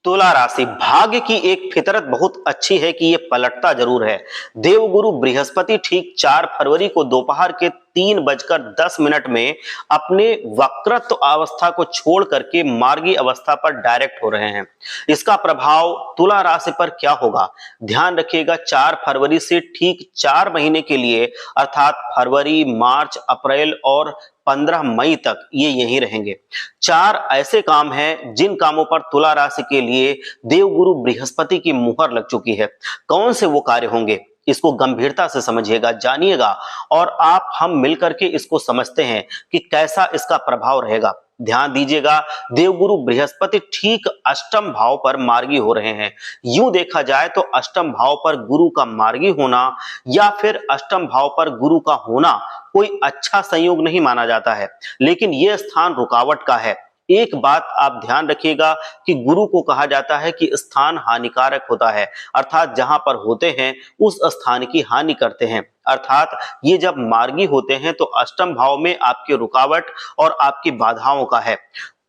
तुला राशि भाग्य की एक फितरत बहुत अच्छी है कि ये पलटता जरूर है। देवगुरु बृहस्पति ठीक 4 फरवरी को दोपहर के 3:10 में अपने वक्रत्व अवस्था को छोड़ करके मार्गी अवस्था पर डायरेक्ट हो रहे हैं। इसका प्रभाव तुला राशि पर क्या होगा, ध्यान रखिएगा। 4 फरवरी से ठीक 4 महीने के लिए अर्थात फरवरी, मार्च, अप्रैल और 15 मई तक ये यहीं रहेंगे। 4 ऐसे काम हैं जिन कामों पर तुला राशि के लिए देवगुरु बृहस्पति की मुहर लग चुकी है। कौन से वो कार्य होंगे, इसको गंभीरता से समझिएगा, जानिएगा और आप हम मिलकर के इसको समझते हैं कि कैसा इसका प्रभाव रहेगा। ध्यान दीजिएगा, देवगुरु बृहस्पति ठीक अष्टम भाव पर मार्गी हो रहे हैं। यूं देखा जाए तो अष्टम भाव पर गुरु का मार्गी होना या फिर अष्टम भाव पर गुरु का होना कोई अच्छा संयोग नहीं माना जाता है, लेकिन यह स्थान रुकावट का है। एक बात आप ध्यान रखिएगा कि गुरु को कहा जाता है कि स्थान हानिकारक होता है, अर्थात जहां पर होते हैं उस स्थान की हानि करते हैं। अर्थात ये जब मार्गी होते हैं तो अष्टम भाव में आपकी रुकावट और आपकी बाधाओं का है।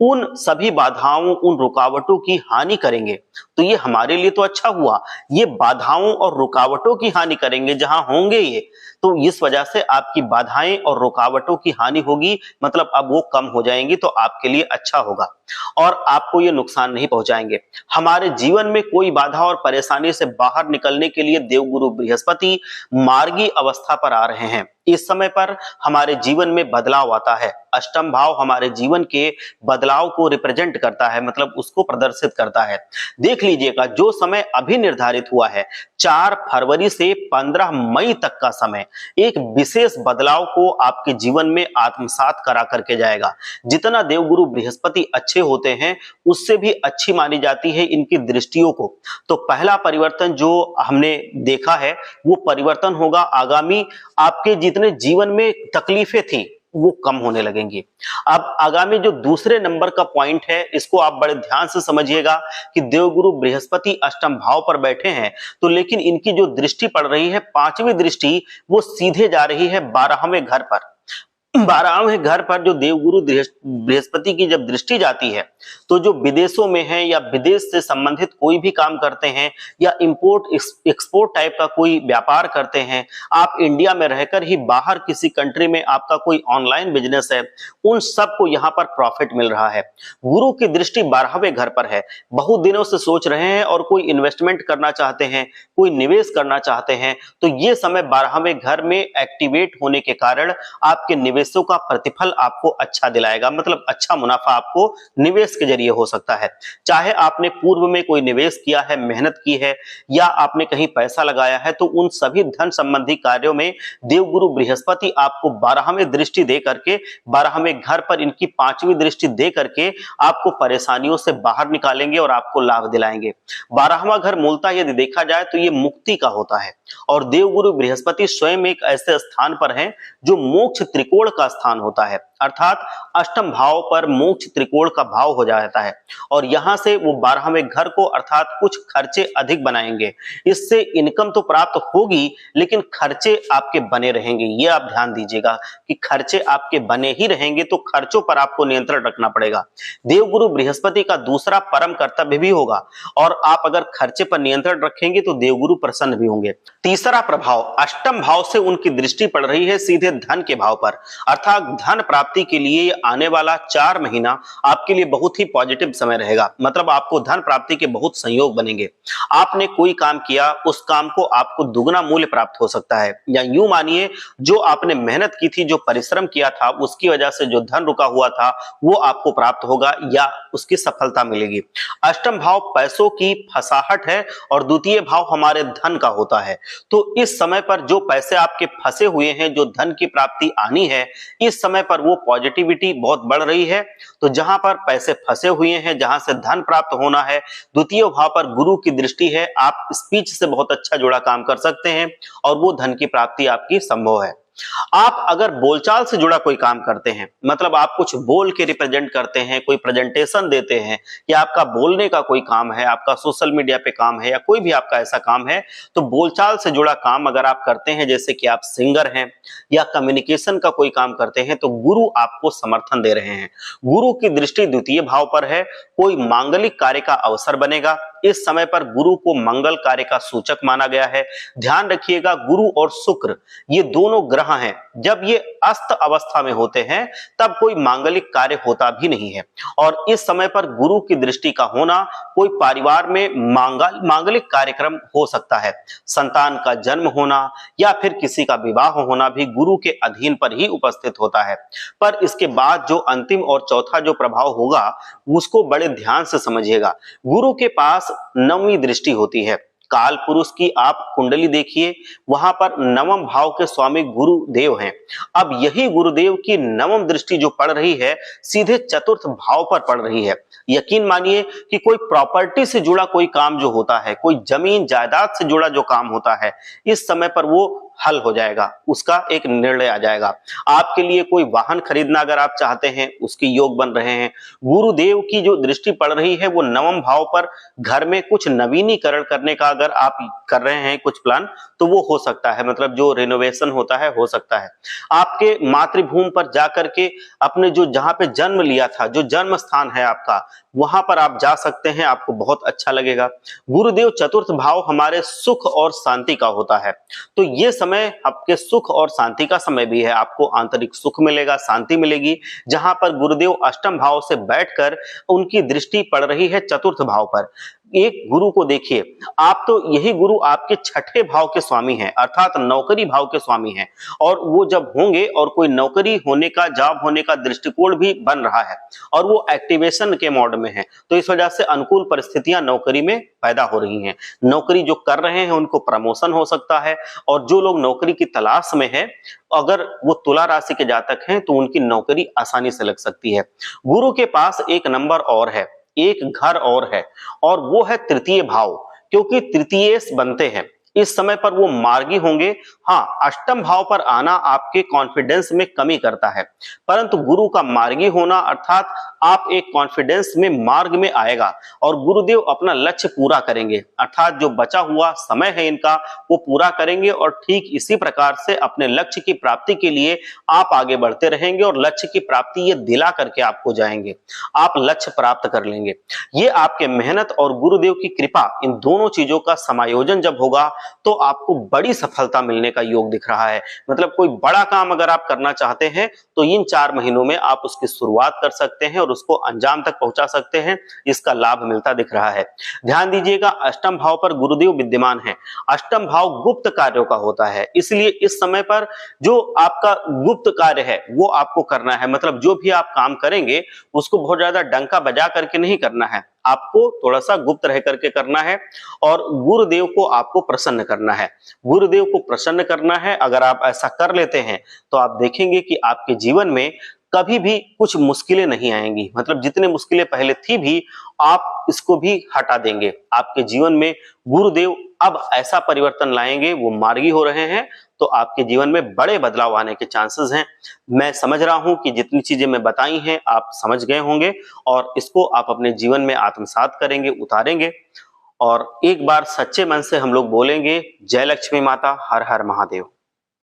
उन सभी बाधाओं, उन रुकावटों की हानि करेंगे तो ये हमारे लिए तो अच्छा हुआ। ये बाधाओं और रुकावटों की हानि करेंगे जहां होंगे ये, तो इस वजह से आपकी बाधाएं और रुकावटों की हानि होगी, मतलब अब वो कम हो जाएंगी तो आपके लिए अच्छा होगा और आपको ये नुकसान नहीं पहुंचाएंगे। हमारे जीवन में कोई बाधा और परेशानी से बाहर निकलने के लिए देवगुरु बृहस्पति मार्गी अवस्था पर आ रहे हैं। इस समय पर हमारे जीवन में बदलाव आता है। अष्टम भाव हमारे जीवन के बदलाव को रिप्रेजेंट करता है, मतलब उसको प्रदर्शित करता है। देख लीजिएगा, जो समय अभी निर्धारित हुआ है 4 फरवरी से 15 मई तक का समय एक विशेष बदलाव को आपके जीवन में आत्मसात करा करके जाएगा। जितना देवगुरु बृहस्पति अच्छे होते हैं उससे भी अच्छी मानी जाती है इनकी दृष्टियों को। तो पहला परिवर्तन जो हमने देखा है वो परिवर्तन होगा आगामी, आपके जितने जीवन में तकलीफें थी वो कम होने लगेंगी। अब आगामी जो दूसरे नंबर का पॉइंट है इसको आप बड़े ध्यान से समझिएगा कि देवगुरु बृहस्पति अष्टम भाव पर बैठे हैं तो लेकिन इनकी जो दृष्टि पड़ रही है, 5वीं दृष्टि, वो सीधे जा रही है 12वें घर पर। 12वें घर पर जो देवगुरु बृहस्पति की जब दृष्टि जाती है तो जो विदेशों में है या विदेश से संबंधित कोई भी काम करते हैं या इंपोर्ट एक्सपोर्ट टाइप का कोई व्यापार करते हैं, आप इंडिया में रहकर ही बाहर किसी कंट्री में आपका कोई ऑनलाइन बिजनेस है, उन सबको यहाँ पर प्रॉफिट मिल रहा है। गुरु की दृष्टि 12वें घर पर है। बहुत दिनों से सोच रहे हैं और कोई इन्वेस्टमेंट करना चाहते हैं, कोई निवेश करना चाहते हैं, तो ये समय 12वें घर में एक्टिवेट होने के कारण आपके निवेशों का प्रतिफल आपको अच्छा दिलाएगा, मतलब अच्छा मुनाफा आपको निवेश के जरिए हो सकता है। चाहे आपने पूर्व में कोई निवेश किया है, मेहनत की है या आपने कहीं पैसा लगाया है, तो उन सभी धन संबंधी कार्यों में देवगुरु बृहस्पति आपको 12वें दृष्टि दे करके, 12वें घर पर इनकी 5वीं दृष्टि दे करके आपको परेशानियों से बाहर निकालेंगे और आपको लाभ दिलाएंगे। 12वां घर मूलतः यदि देखा जाए तो ये मुक्ति का होता है और देवगुरु बृहस्पति स्वयं एक ऐसे स्थान पर हैं जो मोक्ष त्रिकोण का स्थान होता है, अर्थात अष्टम भाव पर मोक्ष त्रिकोण का भाव हो जाता है और यहां से वो 12वें घर को अर्थात कुछ खर्चे अधिक बनाएंगे। इससे इनकम तो प्राप्त होगी लेकिन खर्चे आपके बने रहेंगे। ये आप ध्यान दीजिएगा कि खर्चे आपके बने ही रहेंगे, तो खर्चों पर आपको नियंत्रण रखना पड़ेगा। देवगुरु बृहस्पति का दूसरा परम कर्तव्य भी होगा और आप अगर खर्चे पर नियंत्रण रखेंगे तो देवगुरु प्रसन्न भी होंगे। तीसरा प्रभाव, अष्टम भाव से उनकी दृष्टि पड़ रही है सीधे धन के भाव पर, अर्थात धन प्राप्ति के लिए आने वाला 4 महीना आपके लिए बहुत ही पॉजिटिव समय रहेगा। मतलब आपको धन प्राप्ति के बहुत संयोग बनेंगे। आपने कोई काम किया, उस काम को आपको दुगना मूल्य प्राप्त हो सकता है, या यूं मानिए जो आपने मेहनत की थी, जो परिश्रम किया था, उसकी वजह से जो धन रुका हुआ था वो आपको प्राप्त होगा या उसकी सफलता मिलेगी। अष्टम भाव पैसों की फसाहट है और द्वितीय भाव हमारे धन का होता है। तो इस समय पर जो पैसे आपके फंसे हुए हैं, जो धन की प्राप्ति आनी है, इस समय पर वो पॉजिटिविटी बहुत बढ़ रही है। तो जहां पर पैसे फंसे हुए हैं, जहां से धन प्राप्त होना है, द्वितीय भाव पर गुरु की दृष्टि है, आप स्पीच से बहुत अच्छा जुड़ा काम कर सकते हैं और वो धन की प्राप्ति आपकी संभव है। आप अगर बोलचाल से जुड़ा कोई काम करते हैं, मतलब आप कुछ बोल के रिप्रेजेंट करते हैं, कोई प्रेजेंटेशन देते हैं, या आपका बोलने का कोई काम है, आपका सोशल मीडिया पे काम है, या कोई भी आपका ऐसा काम है, तो बोलचाल से जुड़ा काम अगर आप करते हैं, जैसे कि आप सिंगर हैं या कम्युनिकेशन का कोई काम करते हैं, तो गुरु आपको समर्थन दे रहे हैं। गुरु की दृष्टि द्वितीय भाव पर है, कोई मांगलिक कार्य का अवसर बनेगा। इस समय पर गुरु को मंगल कार्य का सूचक माना गया है। ध्यान रखिएगा, गुरु और शुक्र ये दोनों ग्रह हैं, जब ये अस्त अवस्था में होते हैं तब कोई मांगलिक कार्य होता भी नहीं है। और इस समय पर गुरु की दृष्टि का होना, कोई परिवार में मांगलिक कार्यक्रम हो सकता है, संतान का जन्म होना या फिर किसी का विवाह होना भी गुरु के अधीन पर ही उपस्थित होता है। पर इसके बाद जो अंतिम और चौथा जो प्रभाव होगा उसको बड़े ध्यान से समझिएगा। गुरु के पास नवमी दृष्टि होती है। काल पुरुष की आप कुंडली देखिए, वहां पर नवम भाव के स्वामी गुरुदेव हैं। अब यही गुरुदेव की नवम दृष्टि जो पड़ रही है, सीधे चतुर्थ भाव पर पड़ रही है। यकीन मानिए कि कोई प्रॉपर्टी से जुड़ा कोई काम जो होता है, कोई जमीन जायदाद से जुड़ा जो काम होता है, इस समय पर वो हल हो जाएगा, उसका एक निर्णय आ जाएगा। आपके लिए कोई वाहन खरीदना अगर आप चाहते हैं, उसके योग बन रहे हैं। गुरुदेव की जो दृष्टि पड़ रही है वो नवम भाव पर, घर में कुछ नवीनीकरण करने का अगर आप कर रहे हैं कुछ प्लान, तो वो हो सकता है, मतलब जो रिनोवेशन होता है हो सकता है। आपके मातृभूमि पर जाकर के अपने जो जहां पे जन्म लिया था, जो जन्म स्थान है आपका, वहां पर आप जा सकते हैं, आपको बहुत अच्छा लगेगा। गुरुदेव चतुर्थ भाव हमारे सुख और शांति का होता है, तो ये समय आपके सुख और शांति का समय भी है। आपको आंतरिक सुख मिलेगा, शांति मिलेगी। जहां पर गुरुदेव अष्टम भाव से बैठकर उनकी दृष्टि पड़ रही है चतुर्थ भाव पर। एक गुरु को देखिए, आप तो यही गुरु आपके छठे भाव के स्वामी हैं, अर्थात नौकरी भाव के स्वामी हैं। और वो जब होंगे और कोई नौकरी होने का, जॉब होने का दृष्टिकोण भी बन रहा है और वो एक्टिवेशन के मोड में है, तो इस वजह से अनुकूल परिस्थितियां नौकरी में पैदा हो रही हैं। नौकरी जो कर रहे हैं उनको प्रमोशन हो सकता है, और जो लोग नौकरी की तलाश में है, अगर वो तुला राशि के जातक हैं तो उनकी नौकरी आसानी से लग सकती है। गुरु के पास एक नंबर और है, एक घर और है, और वो है तृतीय भाव, क्योंकि तृतीयेश बनते हैं। इस समय पर वो मार्गी होंगे। हाँ, अष्टम भाव पर आना आपके कॉन्फिडेंस में कमी करता है, परंतु गुरु का मार्गी होना अर्थात आप एक कॉन्फिडेंस में मार्ग में आएगा और गुरुदेव अपना लक्ष्य पूरा करेंगे, अर्थात जो बचा हुआ समय है इनका वो पूरा करेंगे। और ठीक इसी प्रकार से अपने लक्ष्य की प्राप्ति के लिए आप आगे बढ़ते रहेंगे और लक्ष्य की प्राप्ति ये दिला करके आपको जाएंगे, आप लक्ष्य प्राप्त कर लेंगे। ये आपके मेहनत और गुरुदेव की कृपा, इन दोनों चीजों का समायोजन जब होगा तो आपको बड़ी सफलता मिलने का योग दिख रहा है। मतलब कोई बड़ा काम अगर आप करना चाहते हैं तो इन 4 महीनों में आप उसकी शुरुआत कर सकते हैं और उसको अंजाम तक पहुंचा सकते हैं। इसका लाभ मिलता दिख रहा है। ध्यान दीजिएगा, अष्टम भाव पर गुरुदेव विद्यमान है। अष्टम भाव गुप्त कार्यों का होता है, इसलिए इस समय पर जो आपका गुप्त कार्य है वो आपको करना है। मतलब जो भी आप काम करेंगे उसको बहुत ज्यादा डंका बजा करके नहीं करना है, आपको थोड़ा सा गुप्त रह करके करना है और गुरुदेव को आपको प्रसन्न करना है। गुरुदेव को प्रसन्न करना है, अगर आप ऐसा कर लेते हैं तो आप देखेंगे कि आपके जीवन में कभी भी कुछ मुश्किलें नहीं आएंगी। मतलब जितने मुश्किलें पहले थी भी, आप इसको भी हटा देंगे। आपके जीवन में गुरुदेव अब ऐसा परिवर्तन लाएंगे, वो मार्गी हो रहे हैं, तो आपके जीवन में बड़े बदलाव आने के चांसेस हैं। मैं समझ रहा हूं कि जितनी चीजें मैं बताई हैं आप समझ गए होंगे और इसको आप अपने जीवन में आत्मसात करेंगे, उतारेंगे। और एक बार सच्चे मन से हम लोग बोलेंगे, जय लक्ष्मी माता, हर हर महादेव।